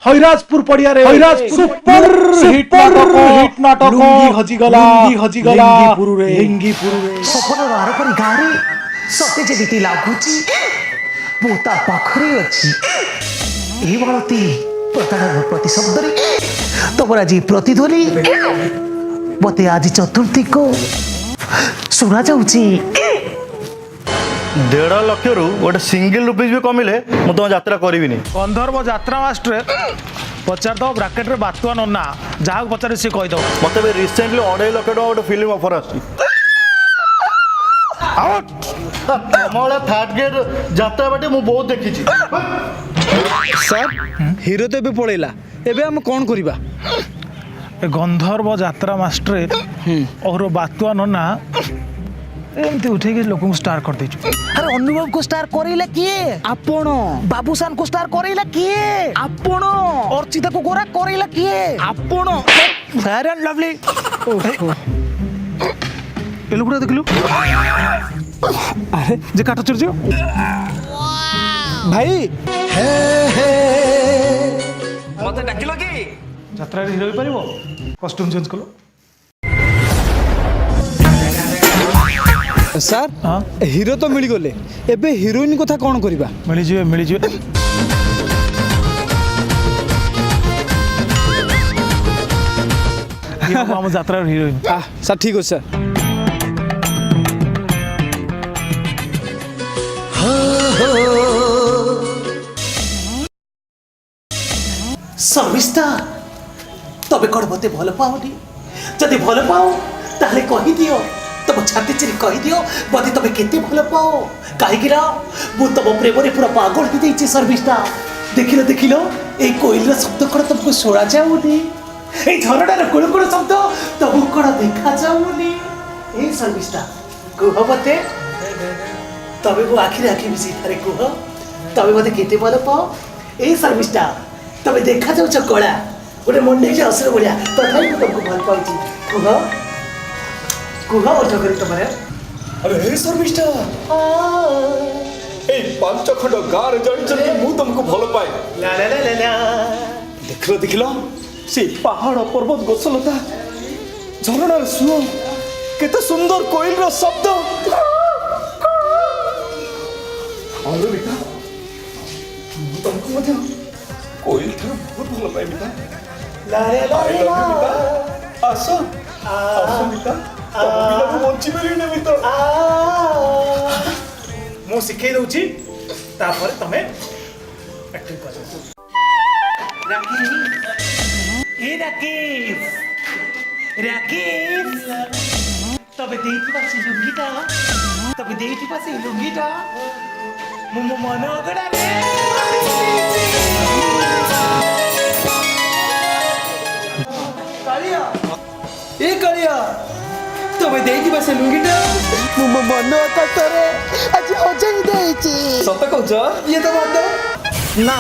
हईराजपुर पड़िया रे super hit नाटक लुंगी हजिगला लिंगीपुरु रे सपनर आरपारी गाँव सते जेमिति लागुची पोता पाखरे अच्छी ए बालती प्रतारण प्रतिशब्द तमर आज प्रतिध्वनि मते आज चतुर्थी को सुना जाउची 1.5 लाख रु गोटे सिंगल रुपीज भी कमिले मु तुम यात्रा करी गंधर्व यात्रा मास्टर पचार दो ब्राकेट रे बातुआ नन्ना जहाँ पचारे सी कहीद मत रिसेंटली 2.5 लाख टका गोटे फिल्म ऑफर आसी थर्ड गेट यात्रा बाटे मु बहुत देखी सर हिरो तो एबे पळेला एबे हम कोन करिबा गंधर्व यात्रा मास्टर और बातुआ नन्ना एमती उठे लोक स्टार कर दे। अरे अनुभव को स्टार करेला किए आपण बाबूसान को स्टार करेला किए आपण अर्चिता को गोरा करेला किए आपण फेयर एंड लवली ए लोकटा देखलु अरे जे काट चुर भाई मते डाकिलो की यात्रा रे हिरो हो परिबो कॉस्ट्यूम चेंज कलो सर हाँ हिरो तो मिल गले एबे हिरोइन कथा कोन करिबा मिली जीवे हम यात्रा हिरोइन सर ठीक हो सर सर्विस्टा तबे कौन मते भल पाओनी जदि भल पाओ ताले कहि दियो तब छाती चिरी कहि दियो बदि तबे केते भल पाओ काहे गिरा मु तब प्रेम रे पूरा पागल हो देछि सर्विस्टा देखिलो ए कोइल रे शब्द कोन तुमको सुना जाउनी ए झरडा रे कुळ शब्द तब कोन देखा जाउनी ए सर्विस्टा कुह बते तबे वो आखिर मिसी थारे कुह तबे मते केते भल पाओ ए सर्विस्टा तबे देखा जाउछ कळा गोटे मंडे के असर बढ़िया तथापि तुमको भल पाउची कुह और जगरी तमरे अरे हे सर्विस्टा ए 5 खंड गार जणी जणी मु तुमको भलो पाए ला ला ला ला देखलो से पहाड़ पर्वत गोसलता झरणार सुओ केते सुंदर कोइल रो शब्द और बेटा तुमको मते कोइल थार बहुत भलो पाए बेटा ला रे ला रे बेटा आसो बेटा पिला बंची परिने बेटा मु सिखै दउची तापर तमे एक्टिंग कर राकेश तबे देइति पासे लुंगीटा मो मन अगडा रे कालिया तबे देइति पासे लुंगीटा मो मन ततरे आज हजई देइछि सत कहछ ये तो बात ना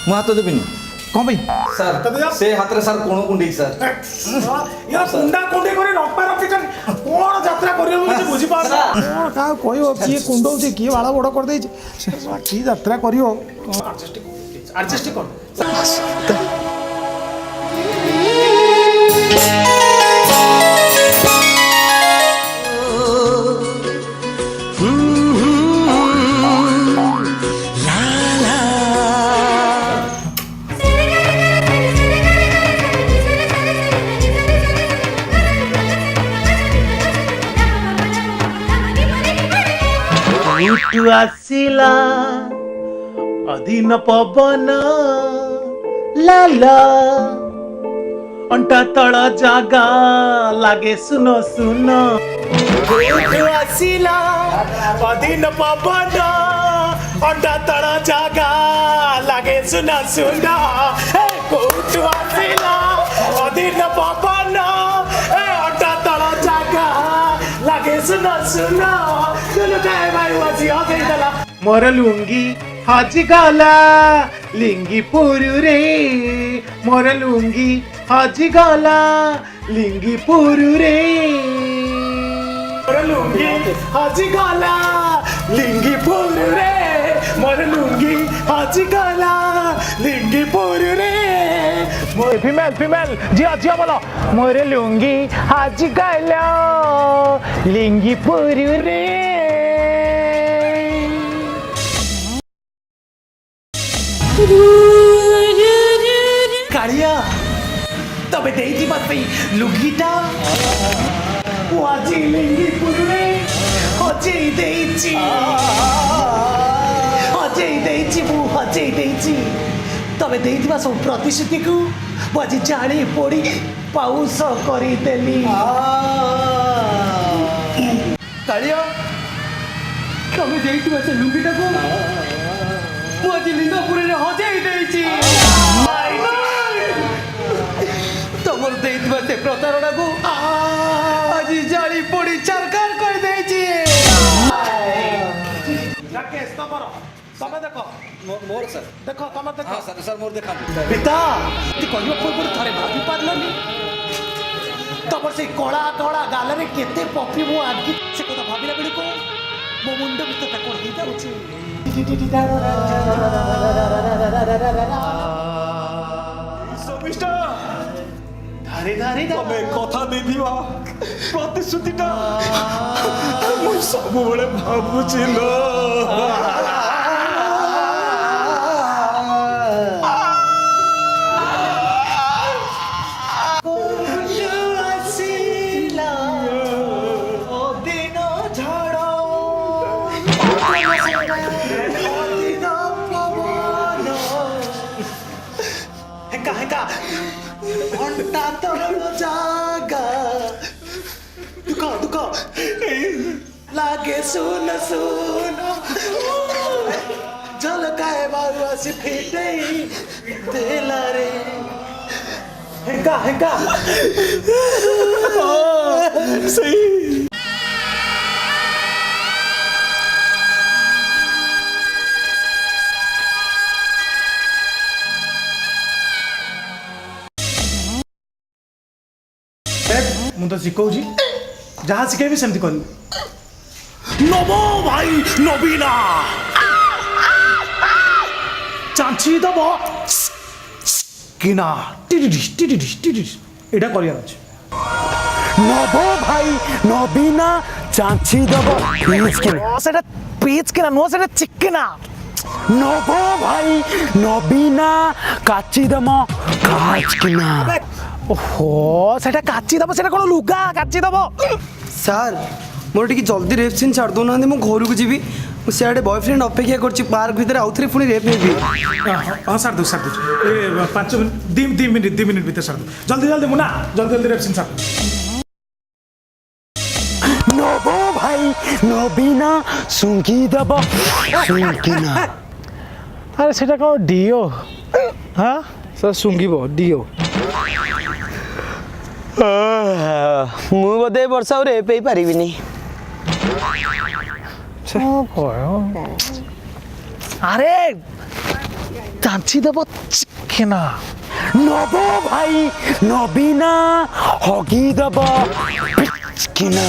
मु हाथ देबिनी कौन भाई सर से हाथ रे सर कोण कुंडी सर या कुंडा कुंडे करे नपा रखि कोन यात्रा करियो मुझे बुझी पास कौन का कहयो किए कुंडौ जे किए बाला बड़ कर देछि की यात्रा करियो एडजस्ट कर उठु आसिला अधीन पवन लाला अंटा तळ जागा लागे सुन सुन उठु आसिला अधीन पवन अंटा तळ जागा लागे सुन सुन उठु आसिला अधीन पवन अंटा तळ जागा लागे सुन सुन मोर लुंगी हाजी गाला लिंगी पुरु रे मोर लुंगी हाजी गाला लिंगी पुरु रे मोर लुंगी हाजी गाला लिंगी पुरु रे मोर लुंगी हाजी गाला लिंगी पुरु रे ফিমেল ফিমেল ঝিও ঝিও বলো মোরে লুঙ্গি আজি গাইল লিঙ্গি পুরু রে কাଳିয়া তবে ଦେଇଥିବା ସେଇ ଲୁଙ୍ଗିଟା ମୁଁ ଆଜି ଲିଙ୍ଗି ପୁରୁରେ ହଜେଇ ଦେଇଛି ମୁଁ ହଜେଇ ଦେଇଛି ତବେ ଦେଇଥିବା ସବୁ ପ୍ରତିଶ୍ରୁତିକୁ ମୁଁ ଆଜି ଜାଳି ପୋଡ଼ି ପାଉଁଶ କରିଦେଲି କାଳିଆ ତମେ ଦେଇଥିବା ସେ ଲୁଙ୍ଗିଟାକୁ ମୁଁ ଆଜି ଲିଙ୍ଗପୁରରେ ହଜେଇ ଦେଇଛି ତମର ଦେଇଥିବା ସେ ପ୍ରତାରଣାକୁ ଆଜି ଜାଳି ପୋଡ଼ି ଚାରକାର କରିଦେଇଛି ରାକେଶ ତମର ତମେ ଦେଖ ମୋର ସାର୍ ଦେଖ ତମେ ଦେଖ ହଁ ସାର୍ ସାର୍ ମୋର ଦେଖାନ୍ତୁ ପିତା ତୁ କହିବା ପୂର୍ବରୁ ଥରେ ଭାବି ପାରିଲନି ତମର ସେଇ କଳା କଳା ଗାଲରେ କେତେ ପପି ମୁଁ ଆଗି ସେ କଥା ଭାବିଲା ବେଳକୁ ମୋ ମୁଣ୍ଡ ଭିତରଟା କଣ ହେଇଯାଉଛି ଧାରେ ଧାରେ ତମେ କଥା ଦେଇଥିବା ପ୍ରତିଶ୍ରୁତିଟା ମୁଁ ସବୁବେଳେ ଭାବୁଛି ଲୋ ঘন্টা তরল জাগা দুঃখ লাগে শুন শুন ঝলকায় বারু আসি ফিটেই দেলারে হেঙ্কা হেঙ্কা ସେଇ ମୁଁ ତ ଶିଖଉଛି ଯାହା ଶିଖେଇବି ସେମିତି କରିବୁ নবো ভাই নবীনা ଚାଞ୍ଚି ଦବ କିନା ଟିଡିଡିସ୍ ଟିଡିଡିସ୍ ଟିଡିଡିସ୍ ଏଇଟା କରିବାର ଅଛି নব ভাই নবীনা চাঁচি দেব পিচ কিনা সেটা পিচ কিনা নো সেটা চিকেনা নব ভাই নবীনা কাচি দেব কাচ কিনা ওহো সেটা কাচি দেব সেটা কোন লুগা কাচি দেব ସାର୍ ମୋର ଟିକେ ଜଲ୍ଦି ରେପ୍ ସିନ୍ ଛାଡ଼ି ଦେଉନାହାନ୍ତି ମୁଁ ଘରକୁ ଯିବି ମୁଁ ସିଆଡ଼େ ବୟଫ୍ରେଣ୍ଡ ଅପେକ୍ଷା କରିଛି ପାର୍କ ଭିତରେ ଆଉଥରେ ପୁଣି ରେପ୍ ନେବି ହଁ ସାର୍ ଦଉ ଏ 5 ମିନିଟ୍ 2 ମିନିଟ୍ ଭିତରେ ସାର୍ ଜଲ୍ଦି ଜଲ୍ଦି ମୁନା ଜଲ୍ଦି ରେପସିନ୍ ସାର୍ নব ভাই নবীনা সুঙ্গি দেব সুঙ্গিনা আরে সেটা কোন ডিও হ্যাঁ ସାର୍ ଶୁଙ୍ଘିବ ଡିଓ ମୁଁ ବୋଧେ ଏ ବର୍ଷ ଆଉ ରେପ୍ ହେଇପାରିବିନି আরে চাঁচি দেব চিকেনা নব ভাই নবীনা হগি দেব পিচ কিনা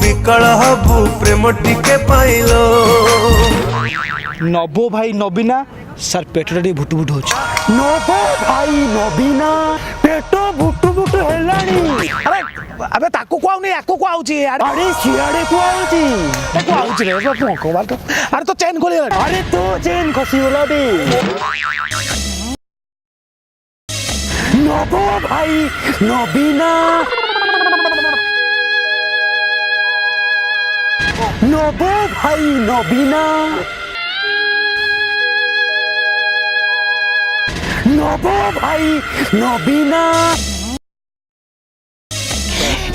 বিকল হবু প্রেম টিকে পাইল নব ভাই নবীনা স্যার পেটটা ଟିକେ ভুটু ভুটু হচ্ছে নব ভাই নবীনা পেট ভুটু ভুটু হেলানি আরে আবে তাকু কুয়াউনি আকু কুয়াউছি আরে সিয়াড়ে কুয়াউছি কুয়াউছি রে ভগবান আরে তো চেন খুলে গেল আরে তো চেন খসি গলা রে নব ভাই নবীনা নব ভাই নবীনা নব ভাই নবীনা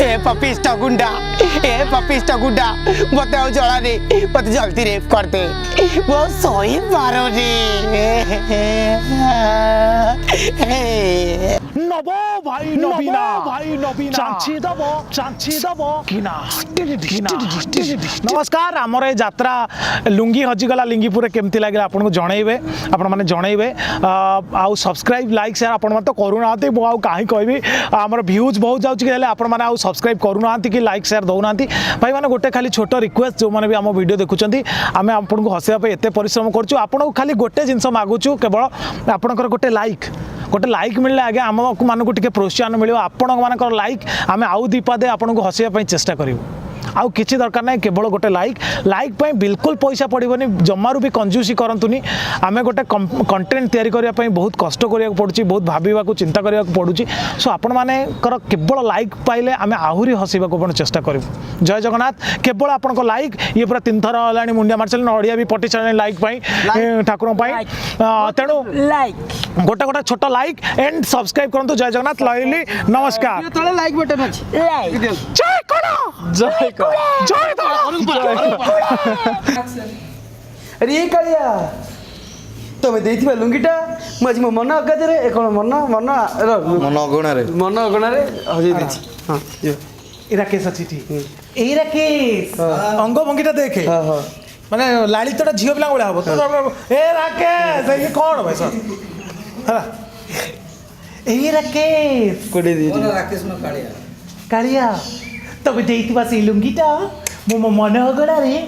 ଏ ପପିଷ୍ଟ ଗୁଣ୍ଡା ମତେ ଆଉ ଜଳାନି ମତେ ଜଲ୍ଦି ରେପ୍ କରିଦେ ମୁଁ ଶୋଇ ପାରୁନି নব ভাই নবীনা ভাই নবীনা চাঞ্চি দব কিনা নমস্কার আমার এই যাত্রা লুঙ্গি হজিগলা লিঙ্গিপুরে কেমতি লাগিলা আপনার জনাইবে আপনার জনাইবে আউ সবসক্রাইব লাইক সেয়ার আপনার তো করুনা মু আউ কাহি কইবি আমার ভিউজ বহুত যাଉଛି कि आउ सब्सक्राइब करूना कि लाइक शेयर दौना भाई मैंने गोटे खाली छोट रिक्वेस्ट जो मैंने भी आम वीडियो देखुं आम आपको हसैया एत परिश्रम करूँ खाली गोटे जिनस मागुचु केवल आपणकर गोटे लाइक मिलले आगे आम मानक टे प्रोत्साहन मिले आपण मानकर लाइक आम आउ दीपादे आपको हसैया चेष्टा करूँ आउ किसी दरकार ना केवल गोटे लाइक पे बिल्कुल पैसा पड़ोनी जमारू भी कंजूसी करतुनी आम गोटे कंटेंट तैयारी करने बहुत कष्ट करा पड़ुची बहुत भाविबा चिंता करा पड़ुची सो आपण मानकर केवल लाइक पाइले आम आहरी हसैबा चेष्टा करूँ जय जगन्नाथ केवल आपण लाइक ये पूरा 3 थर है मुंडिया मार चल अड़िया भी पटी चल लाइक ठाकुर तेणु गोटे गोटे छोट लाइक एंड सब्सक्राइब करूँ जय जगन्नाथ लइली नमस्कार तले लाइक बटन अछि जय करो जय अरे ये कालिया तमे देइथिबा लुंगीटा मु आज मो मन अगाजरे ए कोन मन अगणा रे हजे देछि हां एरा केस अछि ठी एरा केस अंग भंगीटा देखे माने लालितटा झियो पिला गोळा हबो ए राकेश ये कोन भाई सर ए राकेश कोडे दे राकेश न कालिया कालिया तबे देइथिबा से लुंगीटा मो मन अगणा रे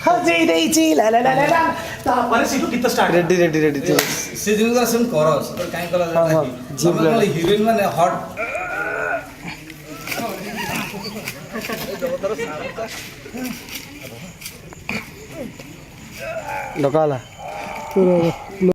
हजे देइछि ला ला ला ला ता पर सिटु गीत स्टार्ट रेडी से दिन का सुन करो काई कला जी हीरोइन माने हॉट डकाला